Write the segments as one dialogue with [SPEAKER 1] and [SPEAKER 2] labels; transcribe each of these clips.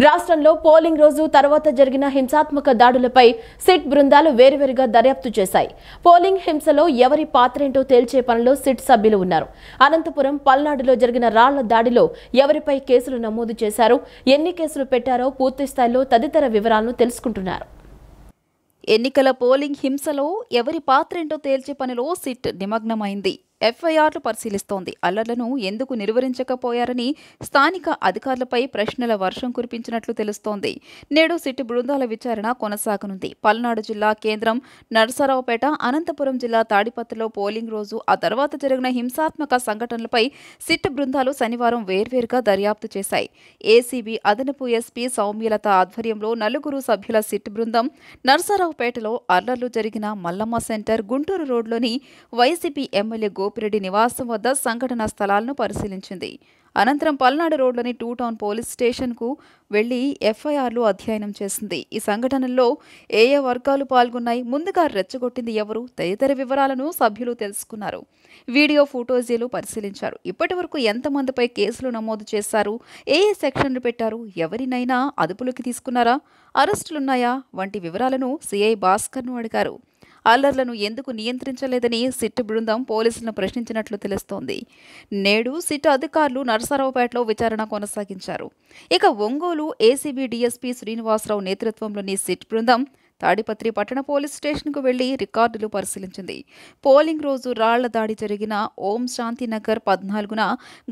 [SPEAKER 1] రాష్ట్రంలో పోలింగ్ రోజు తర్వాత జరిగిన హింసాత్మక దాడులపై సిట్ బృందాలు వేరువేరుగా దర్యాప్తు చేశాయి. పోలింగ్ హింసలో ఎవరి పాత్రేంటో తేల్చే పనిలో సిట్ సభ్యులు ఉన్నారు. అనంతపురం, పల్నాడులో జరిగిన రాళ్ల దాడిలో ఎవరిపై కేసులు నమోదు చేశారో, ఎన్ని కేసులు పెట్టారో పూర్తిస్థాయిలో తదితర వివరాలను తెలుసుకుంటున్నారు.
[SPEAKER 2] ఎన్నికల పోలింగ్ హింసలో ఎవరి పాత్రేంటో తేల్చే పనిలో సిట్ నిమగ్నమైంది. ఎఫ్ఐఆర్లు పరిశీలిస్తోంది. అల్లర్లను ఎందుకు నిర్వహించకపోయారని స్థానిక అధికారులపై ప్రశ్నల వర్షం కురిపించినట్లు తెలుస్తోంది. నేడు సిట్ బృందాల విచారణ కొనసాగనుంది. పల్నాడు జిల్లా కేంద్రం నరసరావుపేట, అనంతపురం జిల్లా తాడిపత్రిలో పోలింగ్ రోజు, ఆ తర్వాత జరిగిన హింసాత్మక సంఘటనలపై సిట్ బృందాలు శనివారం వేర్వేరుగా దర్యాప్తు చేశాయి. ఏసీబీ అదనపు ఎస్పీ సౌమ్యలత ఆధ్వర్యంలో 4 సభ్యుల సిట్ బృందం నరసరావుపేటలో అల్లర్లు జరిగిన మల్లమ్మ సెంటర్, గుంటూరు రోడ్లోని వైసీపీ ఎమ్మెల్యే గోపిరెడ్డి నివాసం వద్ద సంఘటనా స్థలాలను పరిశీలించింది. అనంతరం పల్నాడు రోడ్లోని 2 టౌన్ పోలీస్ స్టేషన్కు వెళ్లి ఎఫ్ఐఆర్లు అధ్యయనం చేసింది. ఈ సంఘటనల్లో ఏ వర్గాలు పాల్గొన్నాయి, ముందుగా రెచ్చగొట్టింది ఎవరు తదితర వివరాలను సభ్యులు తెలుసుకున్నారు. వీడియో ఫోటోజీలు పరిశీలించారు. ఇప్పటి వరకు ఎంతమందిపై కేసులు నమోదు చేశారు, ఏ సెక్షన్లు పెట్టారు, ఎవరినైనా అదుపులోకి తీసుకున్నారా, అరెస్టులున్నాయా వంటి వివరాలను సిఐ భాస్కర్ను అడిగారు. అల్లర్లను ఎందుకు నియంత్రించలేదని సిట్ బృందం పోలీసులను ప్రశ్నించినట్లు తెలుస్తోంది. నేడు సిట్ అధికారులు నరసరావుపేటలో విచారణ కొనసాగించారు. ఇక ఒంగోలు ఏసీబీ డీఎస్పీ శ్రీనివాసరావు నేతృత్వంలోని సిట్ బృందం తాడిపత్రి పట్టణ పోలీస్ స్టేషన్కు వెళ్లి రికార్డులు పరిశీలించింది. పోలింగ్ రోజు రాళ్ల దాడి జరిగిన ఓం శాంతినగర్ 14న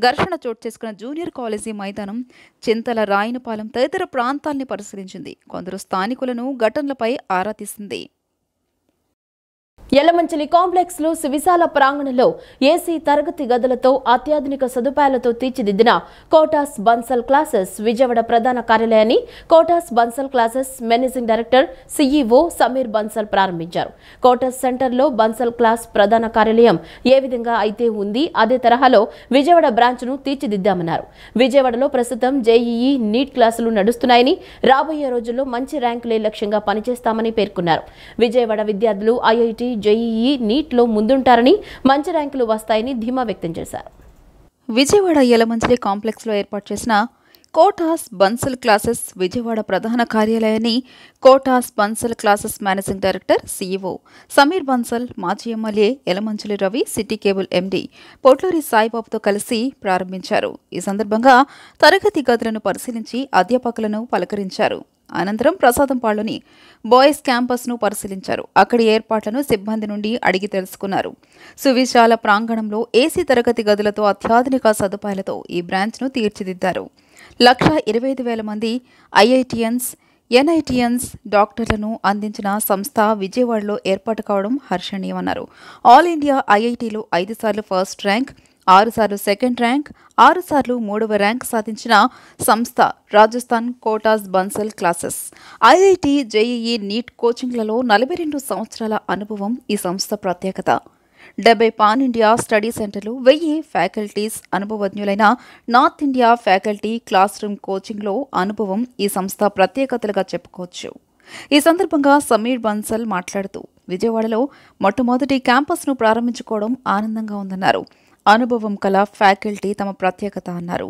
[SPEAKER 2] ఘర్షణ చోటు చేసుకున్న జూనియర్ కాలేజీ మైదానం, చింతల రాయనపాలెం తదితర ప్రాంతాల్ని పరిశీలించింది. కొందరు స్థానికులను ఘటనలపై ఆరా తీసింది.
[SPEAKER 1] యలమంచిలి కాంప్లెక్స్ లో విశాల ప్రాంగణంలో ఏసీ తరగతి గదులతో అత్యాధునిక సదుపాయాలతో తీర్చిదిద్దిన కోటాస్ బన్సల్ క్లాసెస్ విజయవాడ ప్రధాన కార్యాలయాన్ని Kota's Bansal classes managing director CEO Sameer Bansal ప్రారంభించారు. కోటాస్ సెంటర్లో బన్సల్ క్లాస్ ప్రధాన కార్యాలయం ఏ విధంగా అయితే ఉంది, అదే తరహాలో విజయవాడ బ్రాంచ్ను తీర్చిదిద్దామన్నారు. విజయవాడలో ప్రస్తుతం జేఈఈ, నీట్ క్లాసులు నడుస్తున్నాయని, రాబోయే రోజుల్లో మంచి ర్యాంకులే లక్ష్యంగా పనిచేస్తామని పేర్కొన్నారు. విజయవాడ విద్యార్థులు ఐఐటీ, జేఈఈ, నీట్లో ముందుంటారని, మంచి ర్యాంకులు వస్తాయని ధీమా వ్యక్తం చేశారు.
[SPEAKER 2] విజయవాడ యలమంచిలి కాంప్లెక్స్లో ఏర్పాటు చేసిన కోటాస్ బన్సల్ క్లాసెస్ విజయవాడ ప్రధాన కార్యాలయాన్ని Kota's Bansal classes managing director CEO Sameer Bansal, మాజీ MLA Yalamanchili Ravi, city cable MD Potluri సాయిబాబుతో కలిసి ప్రారంభించారు. ఈ సందర్భంగా తరగతి గదులను పరిశీలించి అధ్యాపకులను పలకరించారు. అనంతరం ప్రసాదంపాడులోని బాయ్స్ క్యాంపస్ను పరిశీలించారు. అక్కడి ఏర్పాట్లను సిబ్బంది నుండి అడిగి తెలుసుకున్నారు. సువిశాల ప్రాంగణంలో ఏసీ తరగతి గదులతో అత్యాధునిక సదుపాయాలతో ఈ బ్రాంచ్ను తీర్చిదిద్దారు. 1,25,000 మంది ఐఐటియన్స్, ఎన్ఐటియన్స్ డాక్టర్లను అందించిన సంస్థ విజయవాడలో ఏర్పాటు కావడం హర్షణీయమన్నారు. ఆల్ ఇండియా ఐఐటీలో 5 సార్లు ఫస్ట్ ర్యాంక్, 6 సార్లు సెకండ్ ర్యాంక్, 6 సార్లు 3వ ర్యాంక్ సాధించిన సంస్థ Rajasthan Kota's Bansal classes. IIT, JEE, NEET కోచింగ్లలో 42 సంవత్సరాల అనుభవం ఈ సంస్థ ప్రత్యేకత. 70 పాన్ ఇండియా స్టడీ సెంటర్లు, 1000 ఫ్యాకల్టీస్, అనుభవజ్ఞులైన north India faculty, classroom కోచింగ్లో అనుభవం ఈ సంస్థ ప్రత్యేకతలుగా చెప్పుకోవచ్చు. ఈ సందర్భంగా సమీర్ బన్సల్ మాట్లాడుతూ విజయవాడలో మొట్టమొదటి క్యాంపస్ను ప్రారంభించుకోవడం ఆనందంగా ఉందన్నారు. అనుభవం కల ఫ్యాకల్టీ తమ ప్రత్యేకత అన్నారు.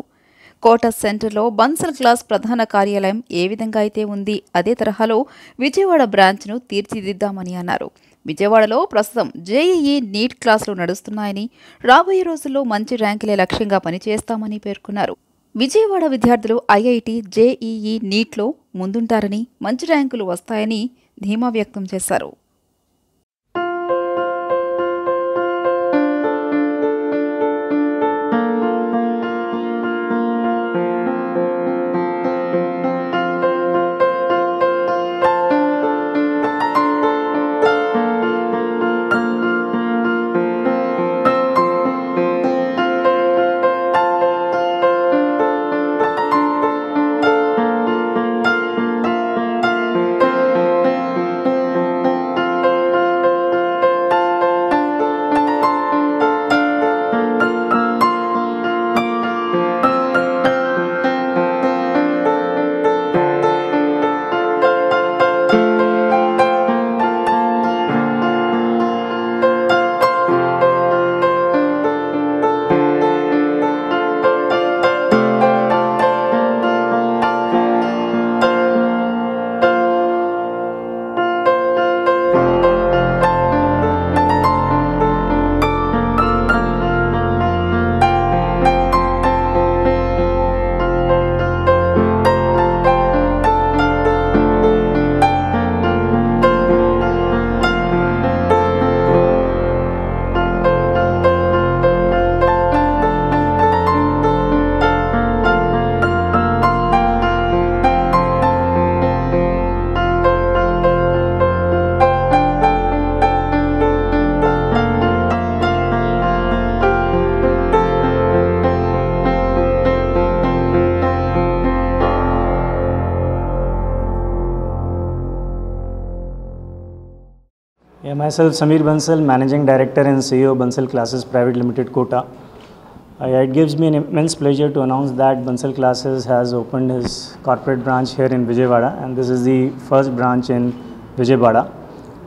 [SPEAKER 2] కోటాస్ సెంటర్లో బన్సల్ క్లాస్ ప్రధాన కార్యాలయం ఏ విధంగా అయితే ఉంది, అదే తరహాలో విజయవాడ బ్రాంచ్ను తీర్చిదిద్దామని అన్నారు. విజయవాడలో ప్రస్తుతం జేఈఈ, నీట్ క్లాసులు నడుస్తున్నాయని, రాబోయే రోజుల్లో మంచి ర్యాంకులే లక్ష్యంగా పనిచేస్తామని పేర్కొన్నారు. విజయవాడ విద్యార్థులు ఐఐటీ, జేఈఈ, నీట్లో ముందుంటారని, మంచి ర్యాంకులు వస్తాయని ధీమా వ్యక్తం చేశారు.
[SPEAKER 3] Yeah, myself Samir Bansal, Managing Director and CEO Bansal Classes Private Limited, Kota. It gives me an immense pleasure to announce that Bansal Classes has opened his corporate branch here in Vijayawada, and this is the first branch in Vijayawada.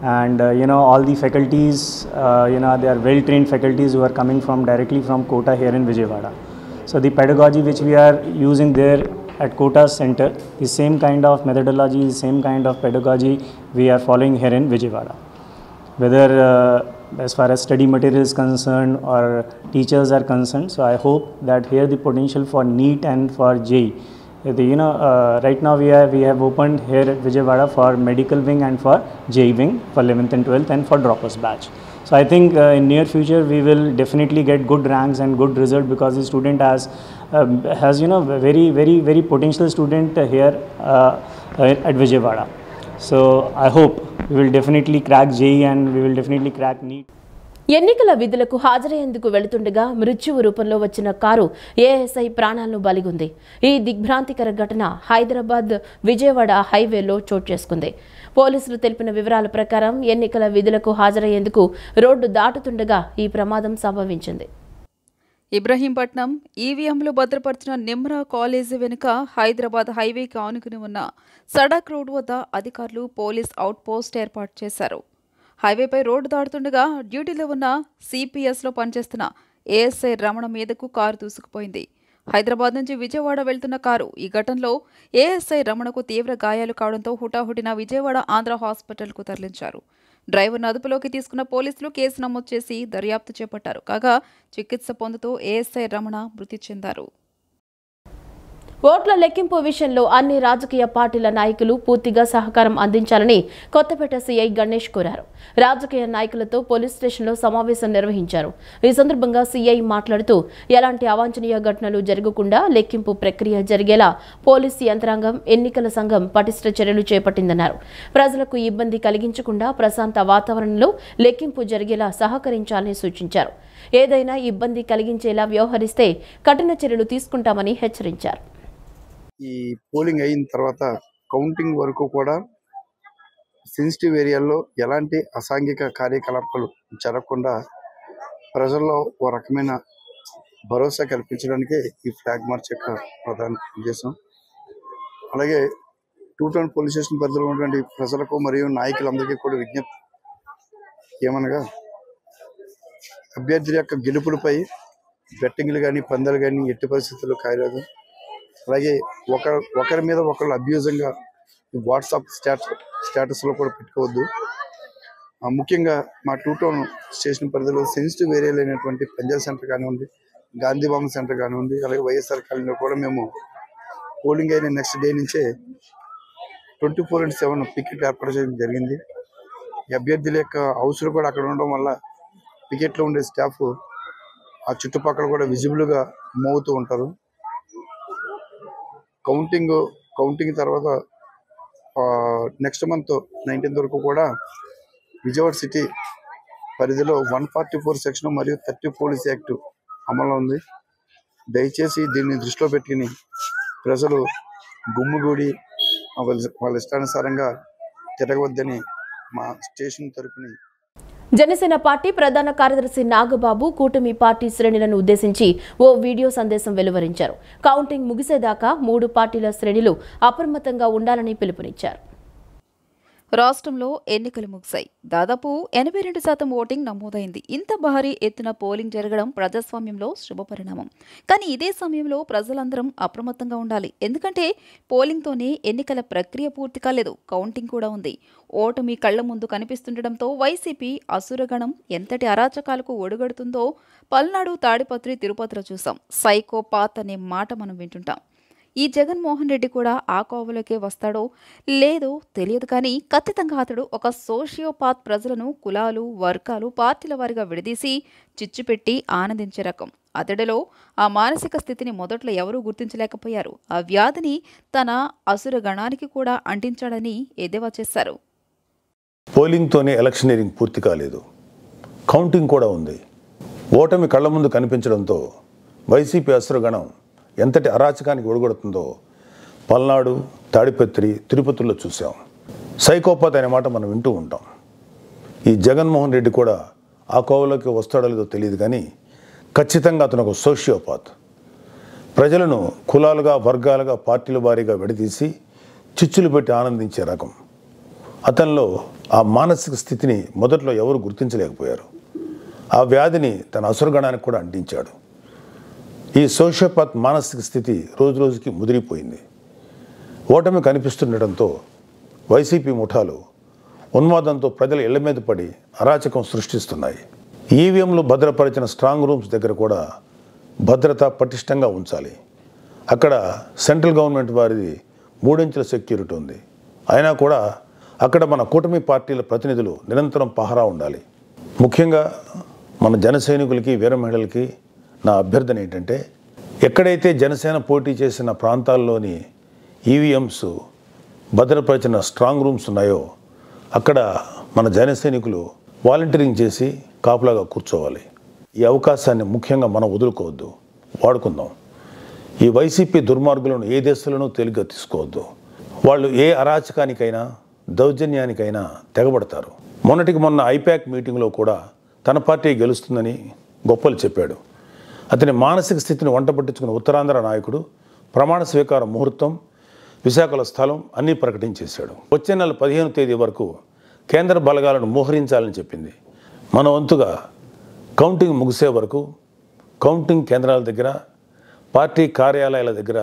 [SPEAKER 3] And all the faculties, they are well-trained faculties who are coming directly from Kota here in Vijayawada. So the pedagogy which we are using there at Kota Center, the same kind of methodology, the same kind of pedagogy we are following here in Vijayawada. Whether as far as study material is concerned or teachers are concerned, so I hope that here the potential for NEET and for JEE. Right now we have opened here at Vijayawada for medical wing and for JEE wing for 11th and 12th and for droppers batch. So I think in near future we will definitely get good ranks and good result, because the student has very potential student here at Vijayawada. So I hope we will definitely crack JEE and we will definitely crack NEET.
[SPEAKER 1] ఎన్నికల విధులకు హాజరయ్యేందుకు వెళుతుండగా మృత్యువు రూపంలో వచ్చిన car ASI ప్రాణాలను బలిగొంది. ఈ దిగ్భ్రాంతికర ఘటన హైదరాబాద్ విజయవాడ హైవేలో చోటు చేసుకుంది. పోలీసులు తెలిపిన వివరాల ప్రకారం ఎన్నికల విధులకు హాజరయ్యేందుకు రోడ్డు దాటుతుండగా ఈ ప్రమాదం సంభవించింది.
[SPEAKER 2] ఇబ్రహీంపట్నం ఈవీఎంలు భద్రపరిచిన నిమ్రా కాలేజీ వెనుక హైదరాబాద్ హైవేకి ఆనుకుని ఉన్న సడక్ రోడ్డు వద్ద అధికారులు పోలీస్ అవుట్ పోస్ట్ ఏర్పాటు చేశారు. హైవేపై రోడ్డు దాటుతుండగా డ్యూటీలో ఉన్న సిపిఎస్లో పనిచేస్తున్న ఏఎస్ఐ రమణ మీదకు కారు దూసుకుపోయింది. హైదరాబాద్ నుంచి విజయవాడ వెళ్తున్న కారు ఈ ఘటనలో ఏఎస్ఐ రమణకు తీవ్ర గాయాలు కావడంతో హుటాహుటిన విజయవాడ ఆంధ్ర హాస్పిటల్కు తరలించారు. డ్రైవర్ను అదుపులోకి తీసుకున్న పోలీసులు కేసు నమోదు చేసి దర్యాప్తు చేపట్టారు. కాగా చికిత్స పొందుతూ ఏఎస్ఐ రమణ మృతి చెందారు.
[SPEAKER 1] ఓట్ల లెక్కింపు విషయంలో అన్ని రాజకీయ పార్టీల నాయకులు పూర్తిగా సహకారం అందించాలని కొత్తపేట సీఐ గణేష్ కోరారు. రాజకీయ నాయకులతో పోలీస్ స్టేషన్లో సమావేశం నిర్వహించారు. ఈ సందర్భంగా సీఐ మాట్లాడుతూ ఎలాంటి అవాంఛనీయ ఘటనలు జరగకుండా లెక్కింపు ప్రక్రియ జరిగేలా పోలీసు యంత్రాంగం, ఎన్నికల సంఘం పటిష్ట చర్యలు చేపట్టిందన్నారు. ప్రజలకు ఇబ్బంది కలిగించకుండా ప్రశాంత వాతావరణంలో లెక్కింపు జరిగేలా సహకరించాలని సూచించారు. ఏదైనా ఇబ్బంది కలిగించేలా వ్యవహరిస్తే కఠిన చర్యలు తీసుకుంటామని హెచ్చరించారు.
[SPEAKER 4] ఈ పోలింగ్ అయిన తర్వాత కౌంటింగ్ వరకు కూడా సెన్సిటివ్ ఏరియాల్లో ఎలాంటి అసాంఘిక కార్యకలాపాలు జరగకుండా ప్రజల్లో ఓ రకమైన భరోసా కల్పించడానికే ఈ ఫ్లాగ్ మార్చ్ యొక్క ప్రధాన ఉద్దేశం. అలాగే టౌన్ పోలీస్ స్టేషన్ పరిధిలో ఉన్నటువంటి ప్రజలకు మరియు నాయకులందరికీ కూడా విజ్ఞప్తి ఏమనగా, అభ్యర్థుల యొక్క గెలుపులపై బెట్టింగ్లు కానీ పందాలు కానీ ఎట్టి పరిస్థితుల్లో కాయలేదు. అలాగే ఒకరి మీద ఒకళ్ళు అబ్యూజింగ్గా వాట్సాప్ స్టేటస్లో కూడా పెట్టుకోవద్దు. ముఖ్యంగా మా టౌన్ స్టేషన్ పరిధిలో సెన్సిటివ్ ఏరియాలు అయినటువంటి పంజాబ్ సెంటర్ కానివ్వండి, గాంధీభవన్ సెంటర్ కానివ్వండి, అలాగే వైఎస్ఆర్ కాలనీలో కూడా మేము పోలింగ్ అయిన నెక్స్ట్ డే నుంచే 24/7 పికెట్లు ఏర్పాటు చేయడం జరిగింది. ఈ అభ్యర్థుల యొక్క హౌస్లు కూడా అక్కడ ఉండడం వల్ల పికెట్లో ఉండే స్టాఫ్ ఆ చుట్టుపక్కల కూడా విజిబుల్గా మూవ్ అవుతూ ఉంటారు. కౌంటింగ్ తర్వాత నెక్స్ట్ మంత్ 19th వరకు కూడా విజయవాడ సిటీ పరిధిలో 144 సెక్షన్ మరియు 30 పోలీస్ యాక్ట్ అమల్లో ఉంది. దయచేసి దీన్ని దృష్టిలో పెట్టుకుని ప్రజలు గుమ్ముగూడి వాళ్ళ ఇష్టానుసారంగా తిరగవద్దని మా స్టేషన్ తరపుని
[SPEAKER 1] జనసేన పార్టీ ప్రధాన కార్యదర్శి నాగబాబు కూటమి పార్టీ శ్రేణులను ఉద్దేశించి ఓ వీడియో సందేశం వెలువరించారు. కౌంటింగ్ ముగిసేదాకా 3 పార్టీల శ్రేణులు అప్రమత్తంగా ఉండాలని పిలుపునిచ్చారు.
[SPEAKER 2] రాష్ట్రంలో ఎన్నికలు ముగిశాయి. దాదాపు 82% ఓటింగ్ నమోదైంది. ఇంత భారీ ఎత్తున పోలింగ్ జరగడం ప్రజాస్వామ్యంలో శుభపరిణామం. కానీ ఇదే సమయంలో ప్రజలందరం అప్రమత్తంగా ఉండాలి. ఎందుకంటే పోలింగ్తోనే ఎన్నికల ప్రక్రియ పూర్తి కాలేదు, కౌంటింగ్ కూడా ఉంది. ఓటమి కళ్ల ముందు కనిపిస్తుండటంతో వైసీపీ అసురగణం ఎంతటి అరాచకాలకు ఒడుగడుతుందో పల్నాడు, తాడిపత్రి, తిరుపతిలో చూసాం. సైకోపాత్ అనే మాట మనం వింటుంటాం. ఈ జగన్మోహన్ రెడ్డి కూడా ఆ కోవలోకే వస్తాడో లేదో తెలియదు, కానీ ఖచ్చితంగా అతడు ఒక సోషియోపాత్. ప్రజలను కులాలు, వర్గాలు, పార్టీల వారిగా విడదీసి చిచ్చుపెట్టి ఆనందించే రకం. అతడిలో ఆ మానసిక స్థితిని మొదట్లో ఎవరూ గుర్తించలేకపోయారు. ఆ వ్యాధిని తన అసుర గణానికి కూడా అంటించాడని ఎద్దేవా చేశారు.
[SPEAKER 5] పోలింగ్తోనే ఎలక్షనీరింగ్ పూర్తి కాలేదు, కౌంటింగ్ కూడా ఉంది. ఓటమి కళ్ల ముందు కనిపించడంతో వైసీపీ అసురగణం ఎంతటి అరాచకానికి ఒడిగొడుతుందో పల్నాడు, తాడిపత్రి, తిరుపతిలో చూసాం. సైకోపాత్ అనే మాట మనం వింటూ ఉంటాం. ఈ జగన్మోహన్ రెడ్డి కూడా ఆ కోవలోకి వస్తాడో లేదో తెలియదు, కానీ ఖచ్చితంగా అతను ఒక సోషియోపాత్. ప్రజలను కులాలుగా, వర్గాలుగా, పార్టీల వారీగా విడదీసి చిచ్చులు పెట్టి ఆనందించే రకం. అతనిలో ఆ మానసిక స్థితిని మొదట్లో ఎవరు గుర్తించలేకపోయారు. ఆ వ్యాధిని తన అసురగణానికి కూడా అంటించాడు. ఈ సోషియోపాత్ మానసిక స్థితి రోజు రోజుకి ముదిరిపోయింది. ఓటమి కనిపిస్తుండటంతో వైసీపీ ముఠాలు ఉన్మాదంతో ప్రజల ఇళ్ల మీద పడి అరాచకం సృష్టిస్తున్నాయి. ఈవీఎంలు భద్రపరిచిన స్ట్రాంగ్ రూమ్స్ దగ్గర కూడా భద్రత పటిష్టంగా ఉంచాలి. అక్కడ సెంట్రల్ గవర్నమెంట్ వారిది 3 ఇంచుల సెక్యూరిటీ ఉంది. అయినా కూడా అక్కడ మన కూటమి పార్టీల ప్రతినిధులు నిరంతరం పహరా ఉండాలి. ముఖ్యంగా మన జన సైనికులకి, వీర మహిళలకి నా అభ్యర్థన ఏంటంటే, ఎక్కడైతే జనసేన పోటీ చేసిన ప్రాంతాల్లోని ఈవీఎంస్ భద్రపరిచిన స్ట్రాంగ్ రూమ్స్ ఉన్నాయో అక్కడ మన జన సైనికులు వాలంటీరింగ్ చేసి కాపులాగా కూర్చోవాలి. ఈ అవకాశాన్ని ముఖ్యంగా మనం వదులుకోవద్దు, వాడుకుందాం. ఈ వైసీపీ దుర్మార్గులను ఏ దేశంలోనూ తేలిగ్గా తీసుకోవద్దు. వాళ్ళు ఏ అరాచకానికైనా, దౌర్జన్యానికైనా తెగబడతారు. మొన్నటికి మొన్న ఐపాక్ మీటింగ్లో కూడా తన పార్టీ గెలుస్తుందని గొప్పలు చెప్పాడు. అతని మానసిక స్థితిని వంట పట్టించుకున్న ఉత్తరాంధ్ర నాయకుడు ప్రమాణ స్వీకార ముహూర్తం, విశాఖల స్థలం అన్నీ ప్రకటించేశాడు. వచ్చే నెల 15వ తేదీ వరకు కేంద్ర బలగాలను మోహరించాలని చెప్పింది. మన వంతుగా కౌంటింగ్ ముగిసే వరకు కౌంటింగ్ కేంద్రాల దగ్గర, పార్టీ కార్యాలయాల దగ్గర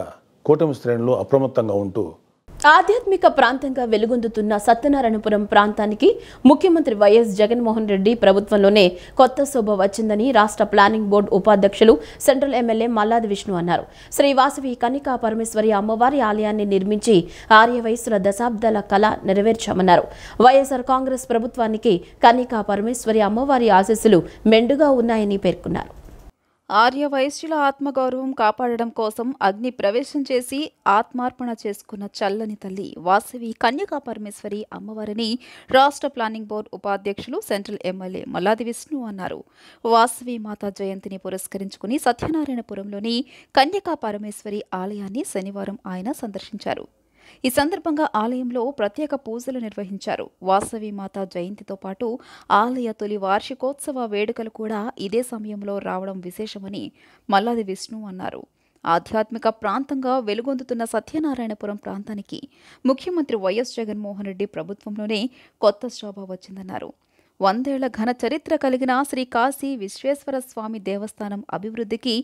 [SPEAKER 5] కూటమి శ్రేణులు అప్రమత్తంగా ఉంటూ
[SPEAKER 1] ఆధ్యాత్మిక ప్రాంతంగా వెలుగొందుతున్న సత్యనారాయణపురం ప్రాంతానికి ముఖ్యమంత్రి వైఎస్ జగన్మోహన్ రెడ్డి ప్రభుత్వంలోనే కొత్త శోభ వచ్చిందని రాష్ట్ర ప్లానింగ్ బోర్డు ఉపాధ్యక్షులు, సెంట్రల్ ఎమ్మెల్యే మల్లాది విష్ణు అన్నారు. శ్రీ వాసవి కన్నికా పరమేశ్వరి అమ్మవారి ఆలయాన్ని నిర్మించి ఆర్యవైశ్యుల దశాబ్దాల కళ నెరవేర్చామన్నారు. వైఎస్ఆర్ కాంగ్రెస్ ప్రభుత్వానికి కన్నికా పరమేశ్వరి అమ్మవారి ఆశీస్సులు మెండుగా ఉన్నాయని పేర్కొన్నారు.
[SPEAKER 2] ఆర్యవైశ్యుల ఆత్మగౌరవం కాపాడడం కోసం అగ్ని ప్రవేశం చేసి ఆత్మార్పణ చేసుకున్న చల్లని తల్లి వాసవి కన్యకా పరమేశ్వరి అమ్మవారిని రాష్ట్ర ప్లానింగ్ బోర్డు ఉపాధ్యక్షులు, సెంట్రల్ ఎమ్మెల్యే మల్లాది విష్ణు అన్నారు. వాసవి మాతా జయంతిని పురస్కరించుకుని సత్యనారాయణపురంలోని కన్యకా పరమేశ్వరి ఆలయాన్ని శనివారం ఆయన సందర్శించారు. ఈ సందర్భంగా ఆలయంలో ప్రత్యేక పూజలు నిర్వహించారు. వాసవి మాతా జయంతితో పాటు ఆలయ తొలి వార్షికోత్సవ వేడుకలు కూడా ఇదే సమయంలో రావడం విశేషమని మల్లాది విష్ణు అన్నారు. ఆధ్యాత్మిక ప్రాంతంగా వెలుగొందుతున్న సత్యనారాయణపురం ప్రాంతానికి ముఖ్యమంత్రి వైఎస్ జగన్మోహన్ రెడ్డి ప్రభుత్వంలోనే కొత్త శోభ వచ్చిందన్నారు. 100 ఏళ్ల ఘన చరిత్ర కలిగిన శ్రీ కాశీ విశ్వేశ్వర స్వామి దేవస్థానం అభివృద్ధికి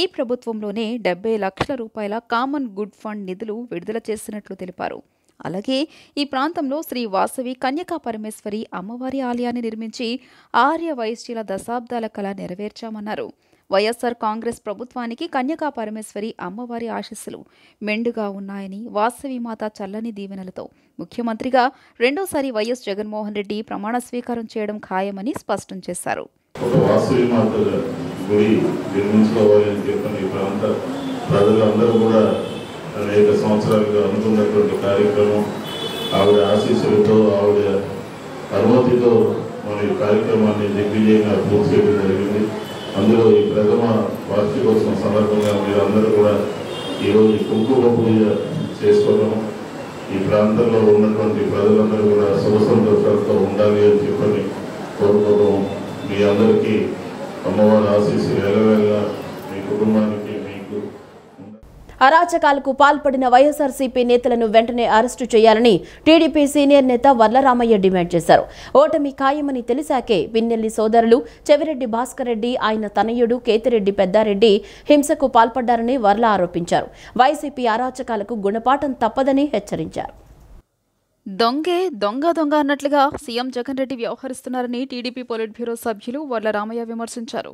[SPEAKER 2] ఈ ప్రభుత్వంలోనే 70 లక్షల రూపాయల కామన్ గుడ్ ఫండ్ నిధులు విడుదల చేసినట్లు తెలిపారు. అలాగే ఈ ప్రాంతంలో శ్రీ వాసవి కన్యకా పరమేశ్వరి అమ్మవారి ఆలయాన్ని నిర్మించి ఆర్య వైశ్యుల దశాబ్దాల కళ నెరవేర్చామన్నారు. వైఎస్ఆర్ కాంగ్రెస్ ప్రభుత్వానికి కన్యకా పరమేశ్వరి అమ్మవారి ఆశీస్సులు మెండుగా ఉన్నాయని, వాసవి మాత చల్లని దీవెనలతో ముఖ్యమంత్రిగా రెండోసారి వైఎస్ జగన్మోహన్ రెడ్డి ప్రమాణ స్వీకారం చేయడం ఖాయమని స్పష్టం చేశారు.
[SPEAKER 6] ప్రజలందరూ కూడా అనేక సంవత్సరాలుగా అనుకున్నటువంటి కార్యక్రమం, ఆవిడ ఆశీస్సులతో, ఆవిడ అనుమతితో మన ఈ కార్యక్రమాన్ని దిగ్విజయంగా పూర్తి చేయడం జరిగింది. అందులో ఈ ప్రథమ వార్షికోత్సవం సందర్భంగా మీరందరూ కూడా ఈరోజు కుంకుమ పూజ చేసుకోవడం, ఈ ప్రాంతంలో ఉన్నటువంటి ప్రజలందరూ కూడా సుఖ సంతోషాలతో ఉండాలి అని చెప్పని కోరుకోవడం, మీ అందరికీ అమ్మవారి ఆశీస్సులు ఎలవేళ మీ కుటుంబానికి, మీకు
[SPEAKER 1] అరాచకాలకు పాల్పడిన వైఎస్ఆర్సీపీ నేతలను వెంటనే అరెస్టు చేయాలని టీడీపీ సీనియర్ నేత వర్లరామయ్య డిమాండ్ చేశారు. ఓటమి ఖాయమని తెలిసాకే పిన్నెల్లి సోదరులు చెవిరెడ్డి భాస్కర్ రెడ్డి, ఆయన తనయుడు కేతిరెడ్డి పెద్దారెడ్డి హింసకు పాల్పడ్డారని వర్ల ఆరోపించారు. వైసీపీ అరాచకాలకు గుణపాఠం తప్పదని హెచ్చరించారు.
[SPEAKER 2] దొంగే దొంగ దొంగ అన్నట్లుగా సీఎం జగన్ రెడ్డి వ్యవహరిస్తున్నారని టీడీపీ పొలిట్ బ్యూరో సభ్యులు వర్లరామయ్య విమర్శించారు.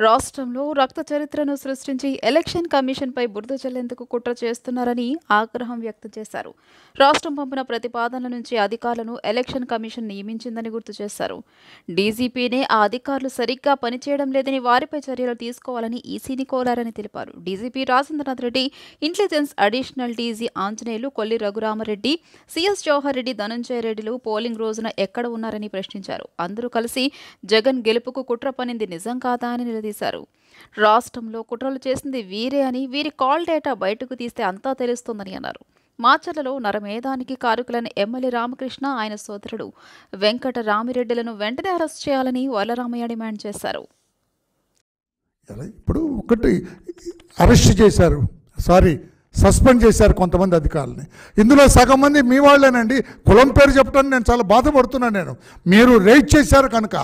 [SPEAKER 2] రాష్ట్రంలో రక్త చరిత్రను సృష్టించి ఎలక్షన్ కమిషన్పై బురద చల్లేందుకు కుట్ర చేస్తున్నారని ఆగ్రహం వ్యక్తం చేశారు. రాష్ట్రం పంపిన ప్రతిపాదనల నుంచి అధికారులను ఎలక్షన్ కమిషన్ నియమించిందని గుర్తు చేశారు. డీజీపీనే ఆ అధికారులు సరిగ్గా పనిచేయడం లేదని, వారిపై చర్యలు తీసుకోవాలని ఈసీని కోరారని తెలిపారు. DGP Rajendranath Reddy, intelligence additional DG Anjaneyulu, Kolli Raghuramareddy, CS Jawahar Reddy, Dhananjaya రెడ్డిలు పోలింగ్ రోజున ఎక్కడ ఉన్నారని ప్రశ్నించారు. అందరూ కలిసి జగన్ గెలుపుకు కుట్ర పనింది నిజం కాదా అని నిలదీశారు. రాష్ట్రంలో కుట్రలు చేసింది వీరే అని, వీరి కాల్ డేటా బయటకు తీస్తే అంతా తెలుస్తోందని అన్నారు. మాచర్లలో నరమేధానికి కారకులైన ఎమ్మెల్యే రామకృష్ణ ఆయన సోదరుడు వెంకట రామిరెడ్డిలను వెంటనే అరెస్ట్ చేయాలని వరలరామయ్య డిమాండ్ చేశారు.
[SPEAKER 7] ఇప్పుడు ఒకటి అరెస్ట్ చేశారు, సస్పెండ్ చేశారు కొంతమంది అధికారులని. ఇందులో సగం మంది మీ వాళ్ళేనండి. కులం పేరు చెప్పడానికి నేను చాలా బాధపడుతున్నాను. మీరు రేట్ చేశారు కనుక,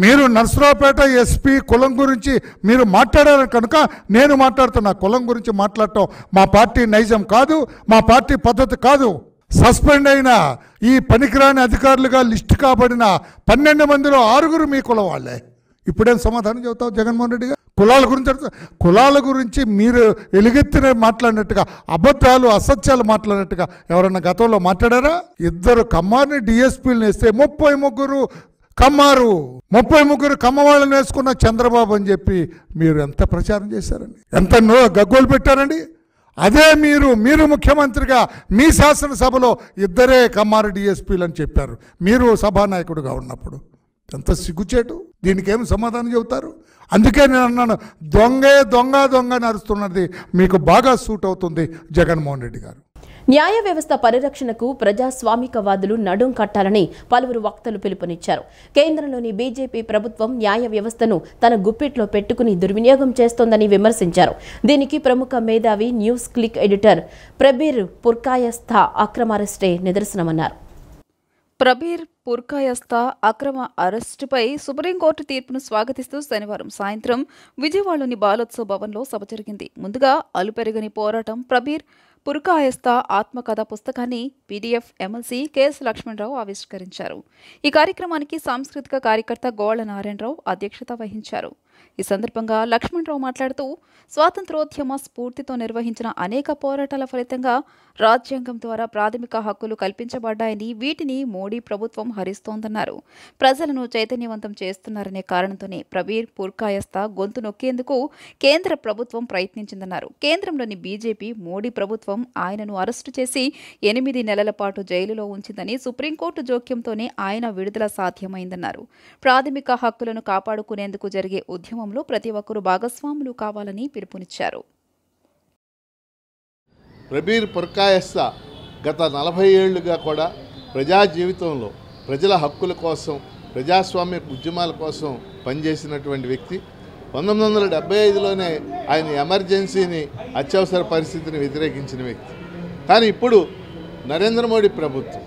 [SPEAKER 7] మీరు నర్సరావుపేట ఎస్పీ కులం గురించి మీరు మాట్లాడారు కనుక నేను మాట్లాడుతున్నా. కులం గురించి మాట్లాడటం మా పార్టీ నైజం కాదు, మా పార్టీ పద్ధతి కాదు. సస్పెండ్ అయిన ఈ పనికిరాని అధికారులుగా లిస్టు కాబడిన 12 మందిలో 6 మీ కులం వాళ్ళే. ఇప్పుడేం సమాధానం చెబుతావు జగన్మోహన్ రెడ్డి గారు? కులాల గురించి మీరు ఎలుగెత్తిన మాట్లాడినట్టుగా, అబద్ధాలు అసత్యాలు మాట్లాడినట్టుగా ఎవరన్నా గతంలో మాట్లాడారా? 2 కమ్మారిని డిఎస్పీలను వేస్తే 33 కమ్మారు, 33 కమ్మవాళ్ళని వేసుకున్న చంద్రబాబు అని చెప్పి మీరు ఎంత ప్రచారం చేశారండి, ఎంత గగ్గోలు పెట్టారండి. అదే మీరు ముఖ్యమంత్రిగా మీ శాసనసభలో 2 కమ్మారు డిఎస్పీలు అని చెప్పారు మీరు సభానాయకుడిగా ఉన్నప్పుడు. ఎంత సిగ్గుచేటు. దీనికి ఏమి సమాధానం చెబుతారు? అందుకే నేను అన్నాను, దొంగ నడుస్తున్నది మీకు బాగా సూట్ అవుతుంది జగన్మోహన్ రెడ్డి గారు.
[SPEAKER 1] న్యాయ వ్యవస్థ పరిరక్షణకు ప్రజాస్వామికవాదులు నడుం కట్టాలని పలువురు వక్తలు పిలుపునిచ్చారు. కేంద్రంలోని బీజేపీ ప్రభుత్వం న్యాయ వ్యవస్థను తన గుప్పిట్లో పెట్టుకుని దుర్వినియోగం చేస్తోందని విమర్శించారు. దీనికి ప్రముఖ మేధావి న్యూస్ క్లిక్ ఎడిటర్ ప్రబీర్ పుర్కాయస్థా అక్రమ అరెస్టే నిదర్శనమన్నారు.
[SPEAKER 2] ప్రబీర్ పుర్కాయస్థా అక్రమ అరెస్టుపై సుప్రీంకోర్టు తీర్పును స్వాగతిస్తూ శనివారం సాయంత్రం విజయవాడలోని బాలోత్సవ్ భవన్లో సభ జరిగింది. ముందుగా అలుపెరగని పోరాటం ప్రబీర్ పుర్కాయస్థా ఆత్మకథ పుస్తకాన్ని పీడీఎఫ్ ఎమ్మెల్సీ కెఎస్ లక్ష్మణరావు ఆవిష్కరించారు. ఈ కార్యక్రమానికి సాంస్కృతిక కార్యకర్త గోళ్ల నారాయణరావు అధ్యక్షత వహించారు. ఈ సందర్భంగా లక్ష్మణరావు మాట్లాడుతూ స్వాతంత్రోద్యమ స్ఫూర్తితో నిర్వహించిన అనేక పోరాటాల ఫలితంగా రాజ్యాంగం ద్వారా ప్రాథమిక హక్కులు కల్పించబడ్డాయని, వీటిని మోడీ ప్రభుత్వం హరిస్తోందన్నారు. ప్రజలను చైతన్యవంతం చేస్తున్నారనే కారణంతోనే ప్రబీర్ పుర్కాయస్థా గొంతు నొక్కేందుకు కేంద్ర ప్రభుత్వం ప్రయత్నించిందన్నారు. కేంద్రంలోని బీజేపీ మోడీ ప్రభుత్వం ఆయనను అరెస్టు చేసి 8 నెలల పాటు జైలులో ఉంచిందని, సుప్రీంకోర్టు జోక్యంతోనే ఆయన విడుదల సాధ్యమైందన్నారు. ప్రాథమిక హక్కులను కాపాడుకునేందుకు జరిగే ఉద్యమంలో ప్రతి ఒక్కరూ భాగస్వాములు కావాలని పిలుపునిచ్చారు.
[SPEAKER 8] ప్రబీర్ పుర్కాయస్థా గత 40 ఏళ్లుగా కూడా ప్రజా జీవితంలో ప్రజల హక్కుల కోసం, ప్రజాస్వామ్య ఉద్యమాల కోసం పనిచేసినటువంటి వ్యక్తి. 1975లోనే ఆయన ఎమర్జెన్సీని, అత్యవసర పరిస్థితిని వ్యతిరేకించిన వ్యక్తి. కానీ ఇప్పుడు నరేంద్ర మోడీ ప్రభుత్వం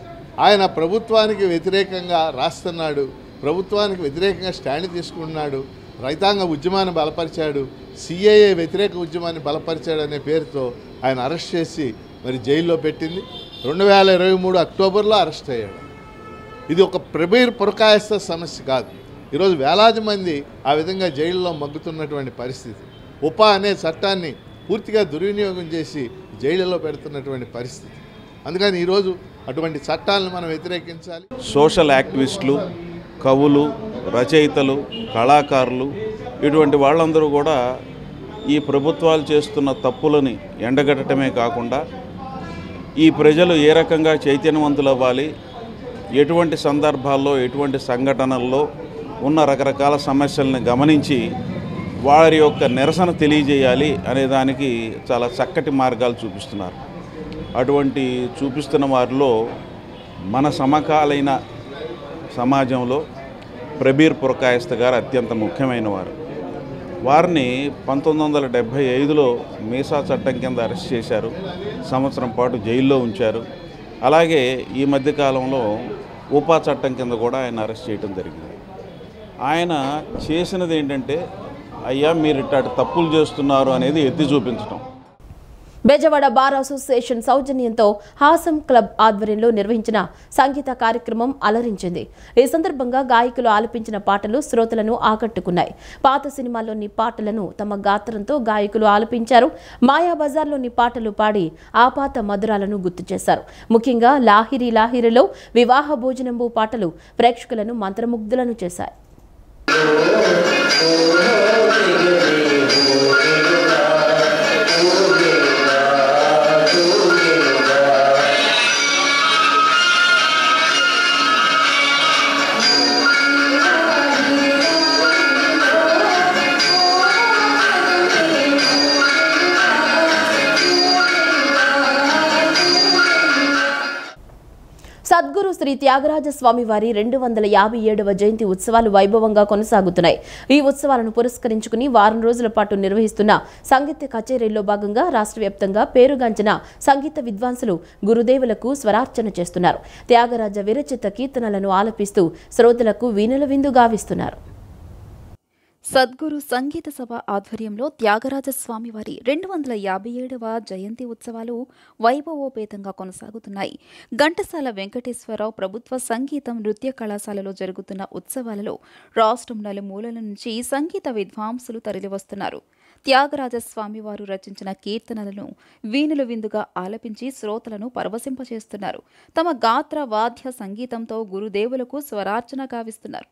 [SPEAKER 8] ఆయన ప్రభుత్వానికి వ్యతిరేకంగా రాస్తున్నాడు, ప్రభుత్వానికి వ్యతిరేకంగా స్టాండ్ తీసుకుంటున్నాడు, రైతాంగ ఉద్యమాన్ని బలపరిచాడు, సిఏఏ వ్యతిరేక ఉద్యమాన్ని బలపరిచాడు అనే పేరుతో ఆయన అరెస్ట్ చేసి మరి జైల్లో పెట్టింది. 2023 అక్టోబర్లో అరెస్ట్ అయ్యాడు. ఇది ఒక ప్రబీర్ పుర్కాయస్థా సమస్య కాదు. ఈరోజు వేలాది మంది ఆ విధంగా జైల్లో మగ్గుతున్నటువంటి పరిస్థితి. ఉపా అనే చట్టాన్ని పూర్తిగా దుర్వినియోగం చేసి జైళ్ళలో పెడుతున్నటువంటి పరిస్థితి. అందుకని ఈరోజు అటువంటి చట్టాలను మనం వ్యతిరేకించాలి.
[SPEAKER 9] సోషల్ యాక్టివిస్టులు, కవులు, రచయితలు, కళాకారులు, ఇటువంటి వాళ్ళందరూ కూడా ఈ ప్రభుత్వాలు చేస్తున్న తప్పులని ఎండగట్టడమే కాకుండా ఈ ప్రజలు ఏ రకంగా చైతన్యవంతులు అవ్వాలి, ఎటువంటి సందర్భాల్లో, ఎటువంటి సంఘటనల్లో ఉన్న రకరకాల సమస్యలను గమనించి వారి యొక్క నిరసన తెలియజేయాలి అనే దానికి చాలా చక్కటి మార్గాలు చూపిస్తున్నారు. అటువంటి చూపిస్తున్న వారిలో మన సమకాలీన సమాజంలో ప్రబీర్ పుర్కాయస్థా గారు అత్యంత ముఖ్యమైన వారు. వారిని 1975లో మీసా చట్టం కింద అరెస్ట్ చేశారు, సంవత్సరం పాటు జైల్లో ఉంచారు. అలాగే ఈ మధ్యకాలంలో ఉపా చట్టం కింద కూడా ఆయన అరెస్ట్ చేయడం జరిగింది. ఆయన చేసినది ఏంటంటే, అయ్యా మీరు ఇట్లాంటి తప్పులు చేస్తున్నారు అనేది ఎత్తి చూపించడం.
[SPEAKER 1] బెజవాడ బార్ అసోసియేషన్ సౌజన్యంతో హాసం క్లబ్ ఆధ్వర్యంలో నిర్వహించిన సంగీత కార్యక్రమం అలరించింది. ఈ సందర్భంగా గాయకులు ఆలపించిన పాటలు శ్రోతలను ఆకట్టుకున్నాయి. పాత సినిమాల్లోని పాటలను తమ గాత్రంతో గాయకులు ఆలపించారు. మాయాబజార్లోని పాటలు పాడి ఆ పాత మధురాలను గుర్తు చేశారు. ముఖ్యంగా లాహిరి లాహిరిలో వివాహ భోజనంబు పాటలు ప్రేక్షకులను మంత్రముగ్ధులను చేశాయి. సద్గురు శ్రీ త్యాగరాజ స్వామి వారి 257వ జయంతి ఉత్సవాలు వైభవంగా కొనసాగుతున్నాయి. ఈ ఉత్సవాలను పురస్కరించుకుని వారం రోజుల పాటు నిర్వహిస్తున్న సంగీత కచేరీల్లో భాగంగా రాష్ట్ర వ్యాప్తంగా పేరుగాంచిన సంగీత విద్వాంసులు గురుదేవులకు స్వరార్చన చేస్తున్నారు. త్యాగరాజ విరచిత కీర్తనలను ఆలపిస్తూ శ్రోతలకు వీణుల విందు గావిస్తున్నారు.
[SPEAKER 2] సద్గురు సంగీత సభ ఆధ్వర్యంలో త్యాగరాజ స్వామి వారి 257వ జయంతి ఉత్సవాలు వైభవోపేతంగా కొనసాగుతున్నాయి. ఘంటసాల వెంకటేశ్వరరావు ప్రభుత్వ సంగీతం నృత్య కళాశాలలో జరుగుతున్న ఉత్సవాలలో రాష్ట్రం నలుమూలల నుంచి సంగీత విద్వాంసులు తరలివస్తున్నారు. త్యాగరాజ స్వామి వారు రచించిన కీర్తనలను వీణుల విందుగా ఆలపించి శ్రోతలను పరవశింపచేస్తున్నారు. తమ గాత్ర వాద్య సంగీతంతో గురుదేవులకు స్వరార్చన గావిస్తున్నారు.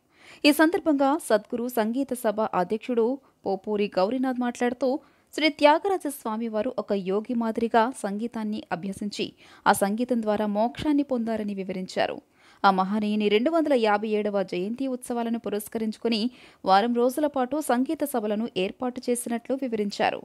[SPEAKER 2] ఈ సందర్భంగా సద్గురు సంగీత సభ అధ్యక్షుడు పోపూరి గౌరీనాథ్ మాట్లాడుతూ శ్రీ త్యాగరాజ స్వామి వారు ఒక యోగి మాదిరిగా సంగీతాన్ని అభ్యసించి ఆ సంగీతం ద్వారా మోక్షాన్ని పొందారని వివరించారు. ఆ మహనీయుని 257వ జయంతి ఉత్సవాలను పురస్కరించుకుని వారం రోజుల పాటు సంగీత సభలను ఏర్పాటు చేసినట్లు వివరించారు.